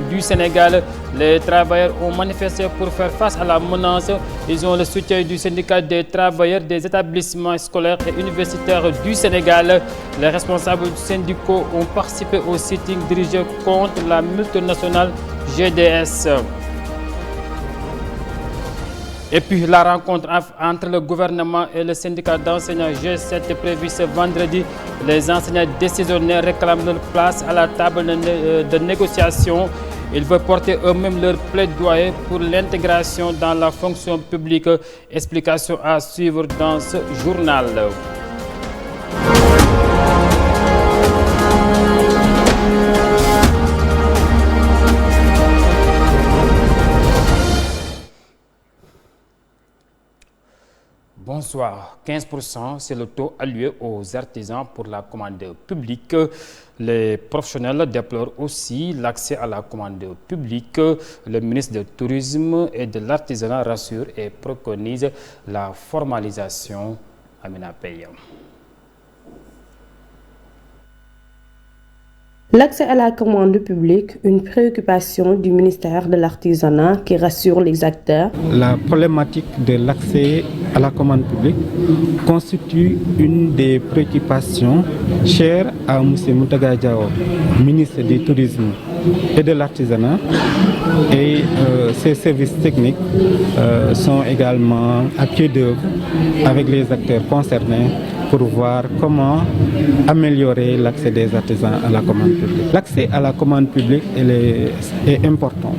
du Sénégal. Les travailleurs ont manifesté pour faire face à la menace. Ils ont le soutien du syndicat des travailleurs des établissements scolaires et universitaires du Sénégal. Les responsables syndicaux ont participé au sitting dirigé contre la multinationale GDS. Et puis la rencontre entre le gouvernement et le syndicat d'enseignants G7 est prévue ce vendredi. Les enseignants décisionnaires réclament leur place à la table de négociation. Ils veulent porter eux-mêmes leur plaidoyer pour l'intégration dans la fonction publique. Explication à suivre dans ce journal. Bonsoir. 15%, c'est le taux alloué aux artisans pour la commande publique. Les professionnels déplorent aussi l'accès à la commande publique. Le ministre du Tourisme et de l'Artisanat rassure et préconise la formalisation. Amina Payam. L'accès à la commande publique, une préoccupation du ministère de l'Artisanat qui rassure les acteurs. La problématique de l'accès à la commande publique constitue une des préoccupations chères à M. Moutaga Diao, ministre du Tourisme et de l'Artisanat. Et ses services techniques sont également à pied d'œuvre avec les acteurs concernés pour voir comment améliorer l'accès des artisans à la commande publique. L'accès à la commande publique est important.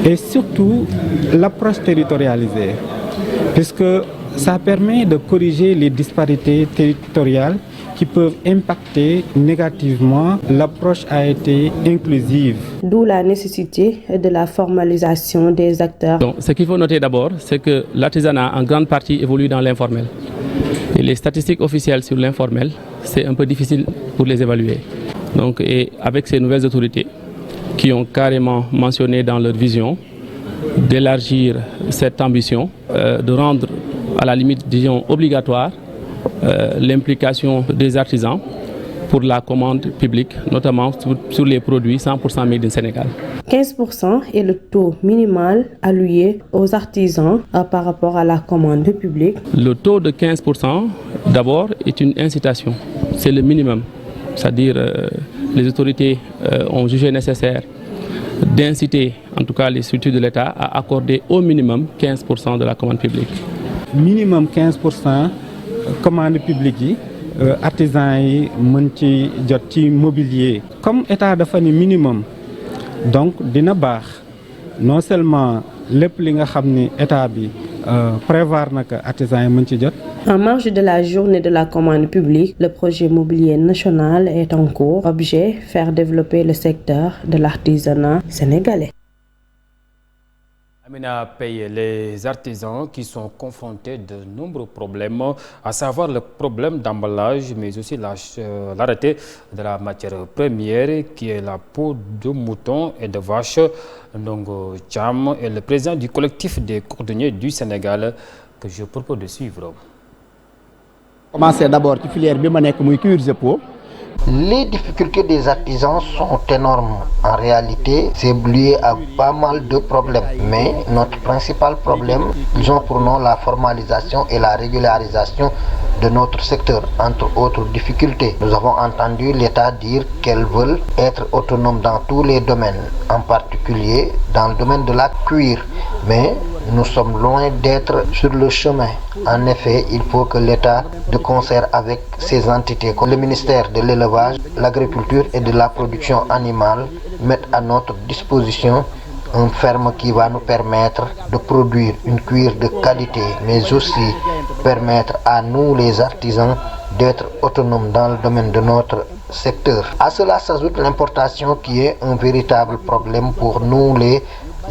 Et surtout l'approche territorialisée, puisque ça permet de corriger les disparités territoriales qui peuvent impacter négativement. L'approche a été inclusive. D'où la nécessité de la formalisation des acteurs. Donc, ce qu'il faut noter d'abord, c'est que l'artisanat en grande partie évolue dans l'informel. Et les statistiques officielles sur l'informel, c'est un peu difficile pour les évaluer. Donc, et avec ces nouvelles autorités qui ont carrément mentionné dans leur vision d'élargir cette ambition, de rendre à la limite, disons, obligatoire l'implication des artisans pour la commande publique, notamment sur les produits 100% made in Sénégal. 15% est le taux minimal alloué aux artisans par rapport à la commande publique. Le taux de 15% d'abord est une incitation, c'est le minimum. C'est-à-dire les autorités ont jugé nécessaire d'inciter en tout cas les structures de l'État à accorder au minimum 15% de la commande publique. Minimum 15% commande publique. Artisans yi mën ci jot ci mobilier comme état dafa ni minimum donc dina baax non seulement lépp li nga xam ni état bi prévoir na que artisans yi mën ci jot. En marge de la journée de la commande publique, le projet mobilier national est en cours. Objet, faire développer le secteur de l'artisanat sénégalais. Amina paye les artisans qui sont confrontés de nombreux problèmes, à savoir le problème d'emballage, mais aussi l'arrêté de la matière première qui est la peau de mouton et de vache. Ndongo Thiam est le président du collectif des cordonniers du Sénégal que je propose de suivre. Commencer d'abord ci filière bi ma nekk muy cuir et peau. Les difficultés des artisans sont énormes. En réalité, c'est lié à pas mal de problèmes. Mais notre principal problème, ils ont pour nous la formalisation et la régularisation de notre secteur, entre autres difficultés. Nous avons entendu l'État dire qu'elles veulent être autonomes dans tous les domaines, en particulier dans le domaine de la cuir. Mais nous sommes loin d'être sur le chemin. En effet, il faut que l'État, de concert avec ses entités comme le ministère de l'Élevage, l'Agriculture et de la Production animale, mette à notre disposition une ferme qui va nous permettre de produire une cuir de qualité, mais aussi permettre à nous les artisans d'être autonomes dans le domaine de notre secteur. À cela s'ajoute l'importation qui est un véritable problème pour nous les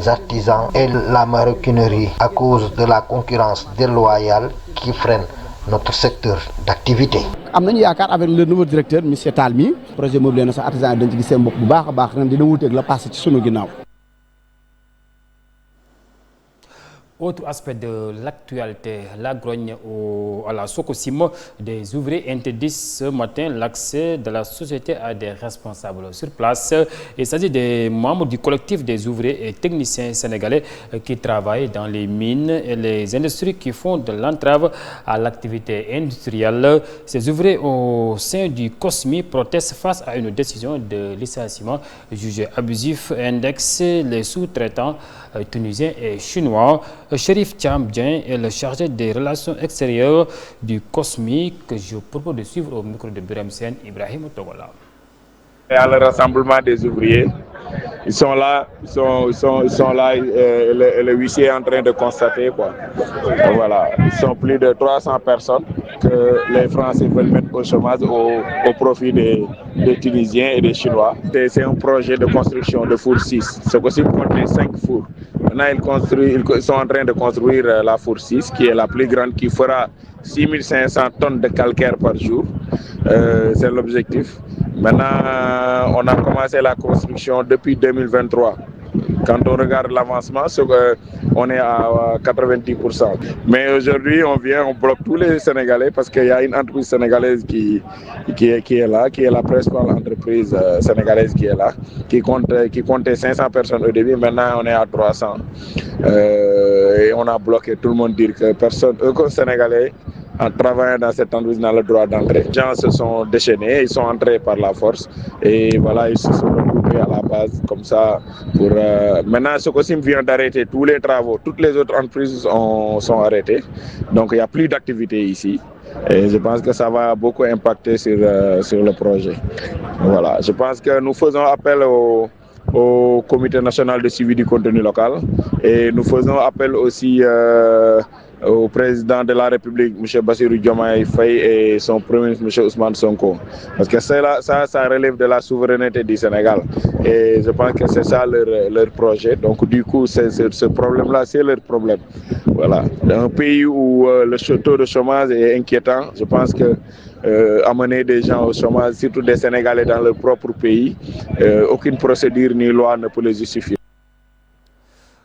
artisans et la maroquinerie à cause de la concurrence déloyale qui freine notre secteur d'activité. Am nañu yaakaar avec le nouveau directeur monsieur Talmi projet mobilier national artisan dañ ci gis seen bopp bu baax a baax ren dina wuuteeg la passé ci sunu ginnaaw. Autre aspect de l'actualité, la grogne à la Sococim, des ouvriers interdisent ce matin l'accès de la société à des responsables sur place. Il s'agit des membres du collectif des ouvriers et techniciens sénégalais qui travaillent dans les mines et les industries qui font de l'entrave à l'activité industrielle. Ces ouvriers au sein du COSMI protestent face à une décision de licenciement jugée abusif et indexe les sous-traitants tunisiens et chinois. Chérif Thiam-Dien est le chargé des relations extérieures du COSMI que je propose de suivre au micro de Birame Sène Ibrahim Togola. Et à le rassemblement des ouvriers, ils sont là, et le huissier est en train de constater quoi. Donc voilà, ils sont plus de 300 personnes que les Français veulent mettre au chômage au profit des Tunisiens et des Chinois. C'est un projet de construction de four 6. Ce possible contient 5 fours. Maintenant, ils sont en train de construire la four 6, qui est la plus grande, qui fera 6500 tonnes de calcaire par jour. C'est l'objectif. Maintenant, on a commencé la construction depuis 2023. Quand on regarde l'avancement, on est à 90%. Mais aujourd'hui, on bloque tous les Sénégalais parce qu'il y a une entreprise sénégalaise qui est là, qui est la principale entreprise sénégalaise qui est là, qui comptait 500 personnes au début. Maintenant, on est à 300. Et on a bloqué tout le monde dire que aucun Sénégalais en travaillant dans cette entreprise n'a le droit d'entrer. Les gens se sont déchaînés, ils sont entrés par la force et voilà, ils se sont regroupés à la base comme ça. Maintenant, Sococim vient d'arrêter tous les travaux, toutes les autres entreprises sont arrêtées, donc il n'y a plus d'activité ici. Et je pense que ça va beaucoup impacter sur le projet. Voilà, je pense que nous faisons appel au Comité national de suivi du contenu local et nous faisons appel aussi au président de la République, M. Bassirou Diomaye Faye, et son premier ministre, M. Ousmane Sonko. Parce que ça relève de la souveraineté du Sénégal. Et je pense que c'est ça leur projet. Donc du coup, ce problème-là, c'est leur problème. Voilà. Dans un pays où le taux de chômage est inquiétant, je pense que amener des gens au chômage, surtout des Sénégalais dans leur propre pays, aucune procédure ni loi ne peut les justifier.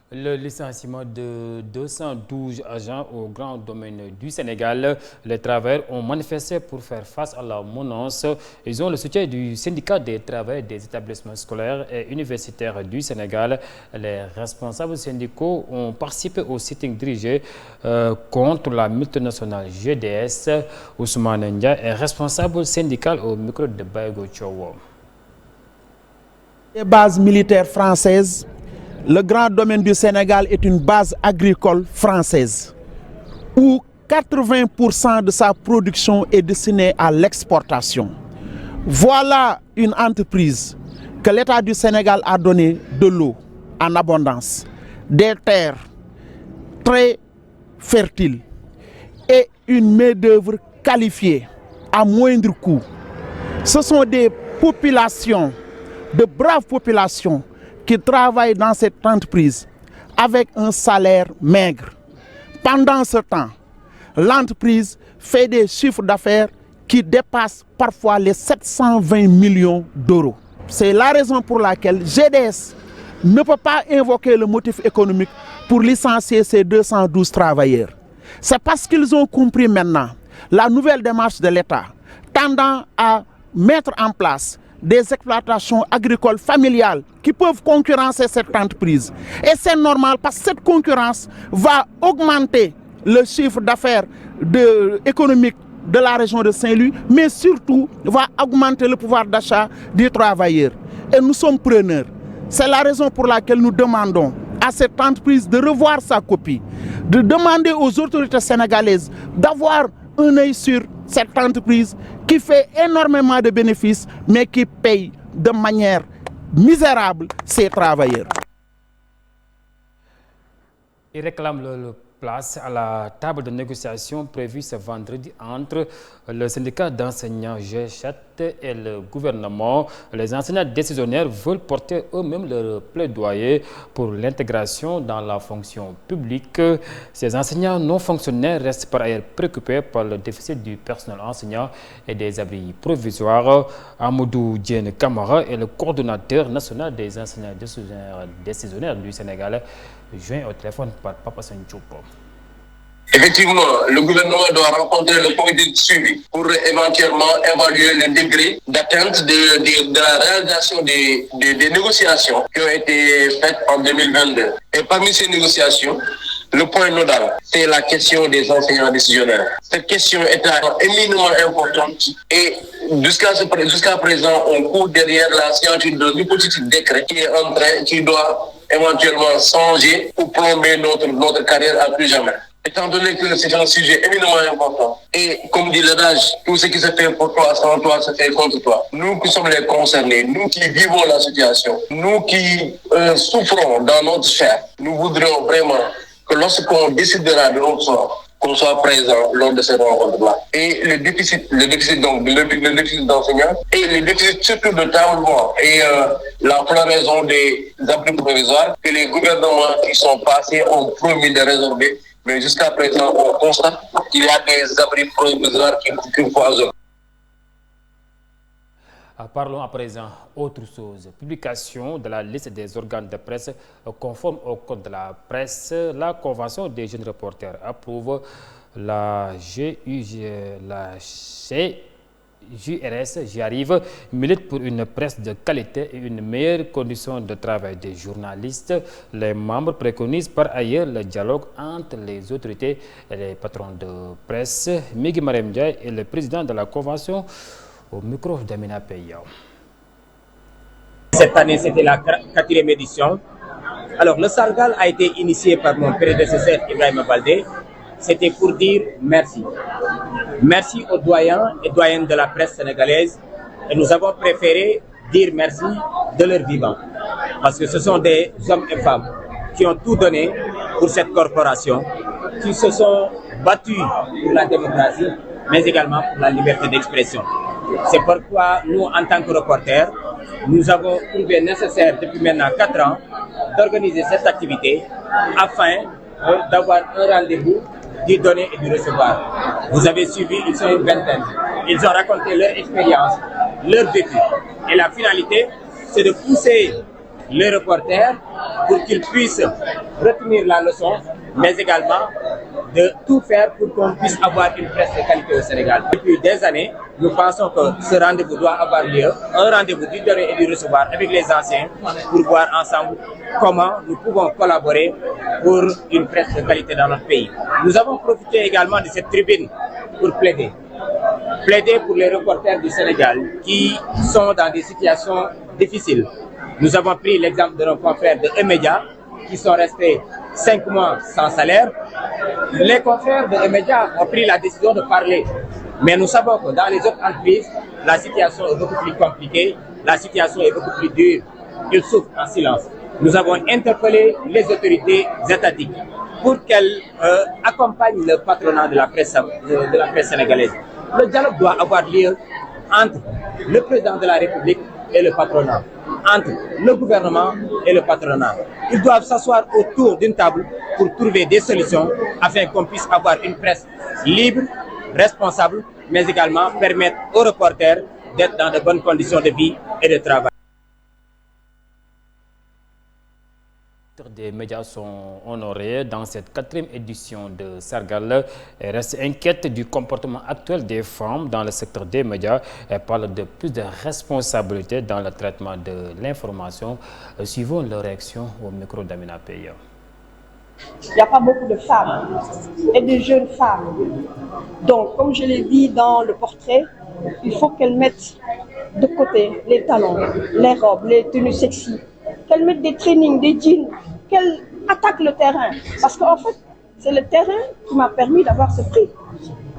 Le licenciement de 212 agents au grand domaine du Sénégal. Les travailleurs ont manifesté pour faire face à la menace. Ils ont le soutien du syndicat des travailleurs des établissements scolaires et universitaires du Sénégal. Les responsables syndicaux ont participé au sitting dirigé contre la multinationale GDS. Ousmane Ndia est responsable syndical au micro de Baïgo Tchowo. Les bases militaires françaises. Le grand domaine du Sénégal est une base agricole française où 80% de sa production est destinée à l'exportation. Voilà une entreprise que l'État du Sénégal a donné de l'eau en abondance, des terres très fertiles et une main-d'œuvre qualifiée à moindre coût. Ce sont des populations, de braves populations, qui travaillent dans cette entreprise avec un salaire maigre. Pendant ce temps, l'entreprise fait des chiffres d'affaires qui dépassent parfois les 720 millions d'euros. C'est la raison pour laquelle GDS ne peut pas invoquer le motif économique pour licencier ces 212 travailleurs. C'est parce qu'ils ont compris maintenant la nouvelle démarche de l'État tendant à mettre en place des exploitations agricoles familiales qui peuvent concurrencer cette entreprise. Et c'est normal parce que cette concurrence va augmenter le chiffre d'affaires économique de la région de Saint-Louis, mais surtout va augmenter le pouvoir d'achat des travailleurs. Et nous sommes preneurs. C'est la raison pour laquelle nous demandons à cette entreprise de revoir sa copie, de demander aux autorités sénégalaises d'avoir un œil sur cette entreprise qui fait énormément de bénéfices, mais qui paye de manière misérable ses travailleurs. Il réclame le place à la table de négociation prévue ce vendredi entre le syndicat d'enseignants G7 et le gouvernement. Les enseignants décisionnaires veulent porter eux-mêmes leur plaidoyer pour l'intégration dans la fonction publique. Ces enseignants non fonctionnaires restent par ailleurs préoccupés par le déficit du personnel enseignant et des abris provisoires. Amadou Diène Camara est le coordonnateur national des enseignants décisionnaires du Sénégal, joint au téléphone par Papa Sanchoup. Effectivement, le gouvernement doit rencontrer le comité de suivi pour éventuellement évaluer le degré d'atteinte de la réalisation des négociations qui ont été faites en 2022. Et parmi ces négociations, le point nodal, c'est la question des enseignants décisionnaires. Cette question est éminemment importante et jusqu'à présent, on court derrière la signature d'un hypothétique décret qui doit éventuellement changer ou plomber notre carrière à plus jamais. Étant donné que c'est un sujet éminemment important, et comme dit l'adage, tout ce qui se fait pour toi, sans toi, se fait contre toi. Nous qui sommes les concernés, nous qui vivons la situation, nous qui souffrons dans notre chair, nous voudrions vraiment que lorsqu'on décidera de notre sort, qu'on soit présent lors de ces rencontres-là. Et le déficit d'enseignants et le déficit surtout de tablement et la floraison des abris provisoires que les gouvernements qui sont passés ont promis de résorber. Mais jusqu'à présent, on constate qu'il y a des abris provisoires qui foisonnent. Parlons à présent autre chose. Publication de la liste des organes de presse conforme au code de la presse. La Convention des jeunes reporters approuve la JRS, j'y arrive, milite pour une presse de qualité et une meilleure condition de travail des journalistes. Les membres préconisent par ailleurs le dialogue entre les autorités et les patrons de presse. Migui Marem Ndiaye est le président de la Convention au micro d'Amina Peya. Cette année, c'était la 4e édition. Alors, le Sargal a été initié par mon prédécesseur Ibrahima Baldé. C'était pour dire merci. Merci aux doyens et doyennes de la presse sénégalaise. Et nous avons préféré dire merci de leur vivant. Parce que ce sont des hommes et femmes qui ont tout donné pour cette corporation, qui se sont battus pour la démocratie, mais également pour la liberté d'expression. C'est pourquoi nous, en tant que reporters, nous avons trouvé nécessaire depuis maintenant 4 ans d'organiser cette activité afin d'avoir un rendez-vous, d'y donner et de recevoir. Vous avez suivi, ils sont une vingtaine. Ils ont raconté leur expérience, leur vécu. Et la finalité, c'est de pousser les reporters pour qu'ils puissent retenir la leçon, mais également de tout faire pour qu'on puisse avoir une presse de qualité au Sénégal. Depuis des années, nous pensons que ce rendez-vous doit avoir lieu, un rendez-vous du donner et du recevoir avec les anciens pour voir ensemble comment nous pouvons collaborer pour une presse de qualité dans notre pays. Nous avons profité également de cette tribune pour plaider pour les reporters du Sénégal qui sont dans des situations difficiles. Nous avons pris l'exemple de nos confrères de E-Média qui sont restés 5 mois sans salaire. Les confrères de E-Média ont pris la décision de parler. Mais nous savons que dans les autres entreprises, la situation est beaucoup plus compliquée, la situation est beaucoup plus dure. Ils souffrent en silence. Nous avons interpellé les autorités étatiques pour qu'elles accompagnent le patronat de la presse sénégalaise. Le dialogue doit avoir lieu entre le président de la République et le patronat, entre le gouvernement et le patronat. Ils doivent s'asseoir autour d'une table pour trouver des solutions afin qu'on puisse avoir une presse libre, responsable, mais également permettre aux reporters d'être dans de bonnes conditions de vie et de travail. Des médias sont honorés dans cette 4e édition de Sargal et restent inquiètes du comportement actuel des femmes dans le secteur des médias et parlent de plus de responsabilité dans le traitement de l'information. Suivons leur réaction au micro d'Amina Peya. Il n'y a pas beaucoup de femmes et de jeunes femmes. Donc, comme je l'ai dit dans le portrait, il faut qu'elles mettent de côté les talons, les robes, les tenues sexy, qu'elles mettent des trainings, des jeans, qu'elles attaquent le terrain. Parce qu'en fait, c'est le terrain qui m'a permis d'avoir ce prix.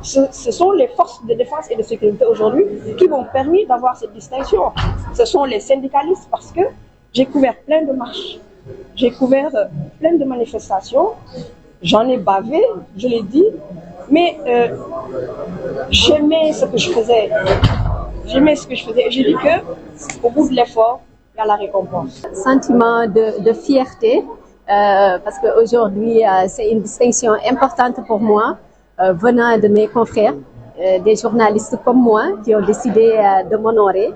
Ce sont les forces de défense et de sécurité aujourd'hui qui m'ont permis d'avoir cette distinction. Ce sont les syndicalistes parce que j'ai couvert plein de marches, j'ai couvert plein de manifestations, j'en ai bavé, je l'ai dit, mais j'aimais ce que je faisais. j'aimais ce que je faisais. Et j'ai dit qu'au bout de l'effort, il y a la récompense. Sentiment de fierté, parce qu'aujourd'hui, c'est une distinction importante pour moi, venant de mes confrères, des journalistes comme moi, qui ont décidé de m'honorer,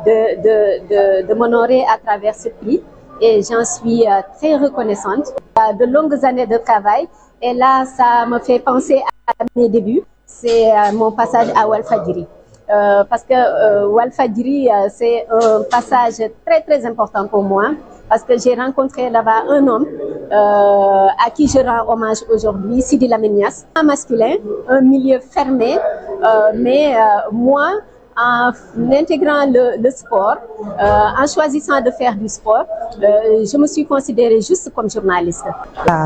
de m'honorer à travers ce prix. Et j'en suis très reconnaissante. De longues années de travail, et là, ça me fait penser à mes débuts. C'est mon passage à Walfadjri. Parce que Walfadjri, c'est un passage très très important pour moi, parce que j'ai rencontré là-bas un homme à qui je rends hommage aujourd'hui, Sidi Lamine Niasse. Un masculin, un milieu fermé, mais moi, en intégrant le sport, en choisissant de faire du sport, je me suis considérée juste comme journaliste.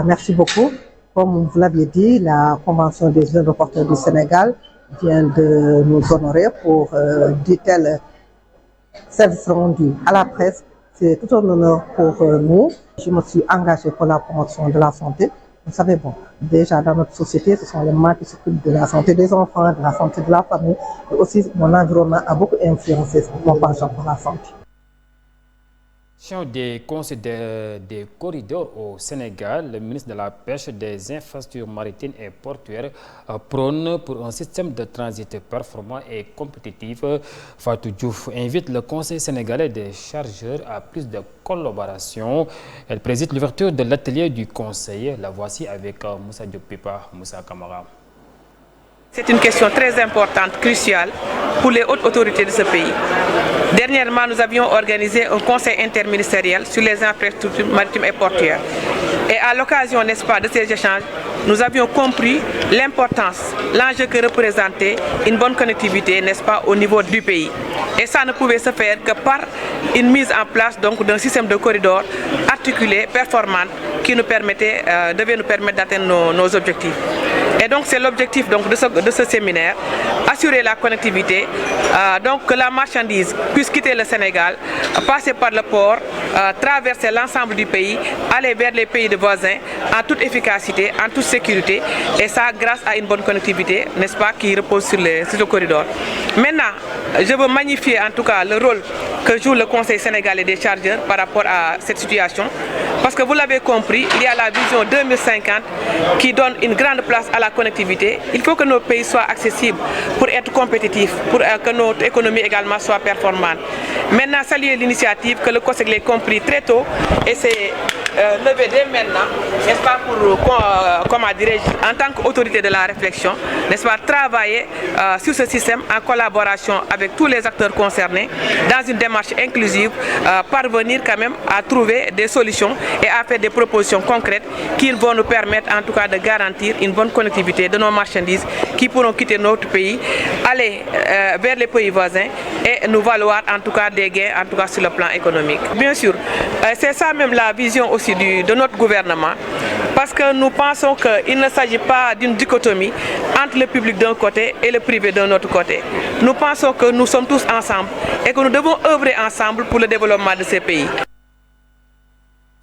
Merci beaucoup. Comme vous l'aviez dit, la Convention des jeunes reporters du Sénégal vient de nous honorer pour du tel service rendu à la presse. C'est tout un honneur pour nous. Je me suis engagée pour la promotion de la santé. Vous savez, bon, déjà dans notre société, ce sont les mères qui s'occupent de la santé des enfants, de la santé de la famille. Et aussi, mon environnement a beaucoup influencé mon penchant pour la santé. Des conseils des corridors au Sénégal, le ministre de la Pêche, des Infrastructures maritimes et portuaires prône pour un système de transit performant et compétitif. Fatou Diouf invite le Conseil sénégalais des chargeurs à plus de collaboration. Elle préside l'ouverture de l'atelier du Conseil. La voici avec Moussa Diop Pipa, Moussa Kamara. C'est une question très importante, cruciale pour les hautes autorités de ce pays. Dernièrement, nous avions organisé un conseil interministériel sur les infrastructures maritimes et portuaires. Et à l'occasion, n'est-ce pas, de ces échanges, nous avions compris l'importance, l'enjeu que représentait une bonne connectivité, n'est-ce pas, au niveau du pays. Et ça ne pouvait se faire que par une mise en place donc d'un système de corridors articulé, performant, qui devait nous permettre d'atteindre nos objectifs. Et donc c'est l'objectif de ce séminaire, assurer la connectivité, donc que la marchandise puisse quitter le Sénégal, passer par le port, traverser l'ensemble du pays, aller vers les pays de voisins en toute efficacité, en toute sécurité, et ça grâce à une bonne connectivité, n'est-ce pas, qui repose sur le corridor. Maintenant, je veux magnifier en tout cas le rôle que joue le Conseil sénégalais des chargeurs par rapport à cette situation. Parce que vous l'avez compris, il y a la vision 2050 qui donne une grande place à la connectivité. Il faut que nos pays soient accessibles pour être compétitifs, pour que notre économie également soit performante. Maintenant, saluer l'initiative que le Conseil a compris très tôt et c'est levé dès maintenant, n'est-ce pas, pour, comment dirais-je, en tant qu'autorité de la réflexion, n'est-ce pas, travailler sur ce système en collaboration avec tous les acteurs concernés dans une démarche inclusive, parvenir quand même à trouver des solutions et à faire des propositions concrètes qui vont nous permettre en tout cas de garantir une bonne connectivité de nos marchandises qui pourront quitter notre pays, aller vers les pays voisins et nous valoir en tout cas des gains en tout cas sur le plan économique. Bien sûr, c'est ça même la vision aussi de notre gouvernement, parce que nous pensons qu'il ne s'agit pas d'une dichotomie entre le public d'un côté et le privé d'un autre côté. Nous pensons que nous sommes tous ensemble et que nous devons œuvrer ensemble pour le développement de ces pays.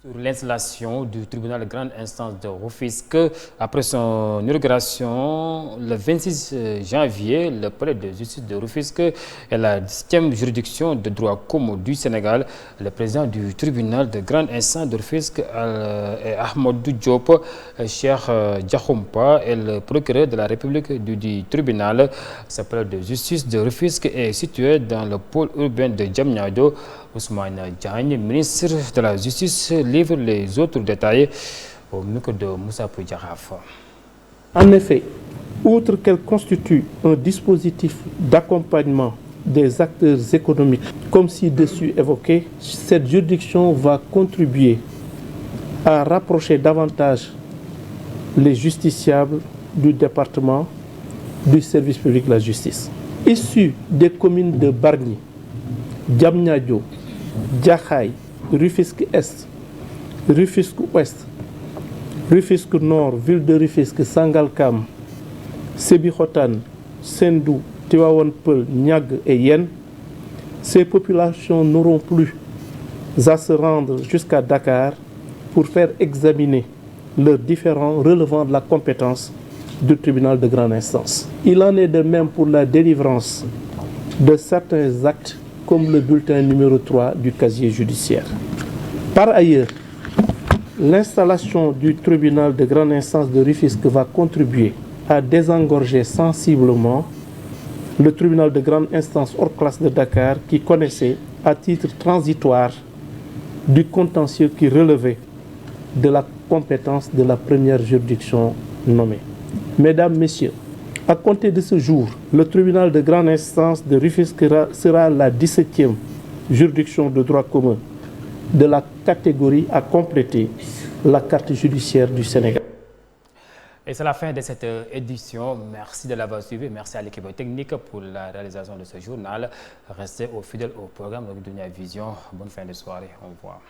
Sur l'installation du tribunal de grande instance de Rufisque, après son inauguration le 26 janvier, le palais de justice de Rufisque est la 10e juridiction de droit commun du Sénégal. Le président du tribunal de grande instance de Rufisque est Ahmadou Diop, Cheikh Diakhoumpa, et le procureur de la République du tribunal. Ce palais de justice de Rufisque est situé dans le pôle urbain de Diamniadio. Ousmane Diagne, ministre de la Justice, livre les autres détails au micro de Moussa Poudiaraf. En effet, outre qu'elle constitue un dispositif d'accompagnement des acteurs économiques, comme ci-dessus évoqué, cette juridiction va contribuer à rapprocher davantage les justiciables du département du service public de la justice. Issus des communes de Bargny, Diamniadio, Diakhaï, Rufisque Est, Rufisque Ouest, Rufisque Nord, ville de Rufisque, Sangalkam, Sébikotane, Sendou, Tivaouane Peulh, Niague et Yen, ces populations n'auront plus à se rendre jusqu'à Dakar pour faire examiner leurs différends relevant de la compétence du tribunal de grande instance. Il en est de même pour la délivrance de certains actes comme le bulletin numéro 3 du casier judiciaire. Par ailleurs, l'installation du tribunal de grande instance de Rufisque va contribuer à désengorger sensiblement le tribunal de grande instance hors classe de Dakar qui connaissait à titre transitoire du contentieux qui relevait de la compétence de la première juridiction nommée. Mesdames, Messieurs, à compter de ce jour, le tribunal de grande instance de Rufisque sera la 17e juridiction de droit commun de la catégorie à compléter la carte judiciaire du Sénégal. Et c'est la fin de cette édition. Merci de l'avoir suivi. Merci à l'équipe technique pour la réalisation de ce journal. Restez fidèles au programme de Dunia Vision. Bonne fin de soirée. Au revoir.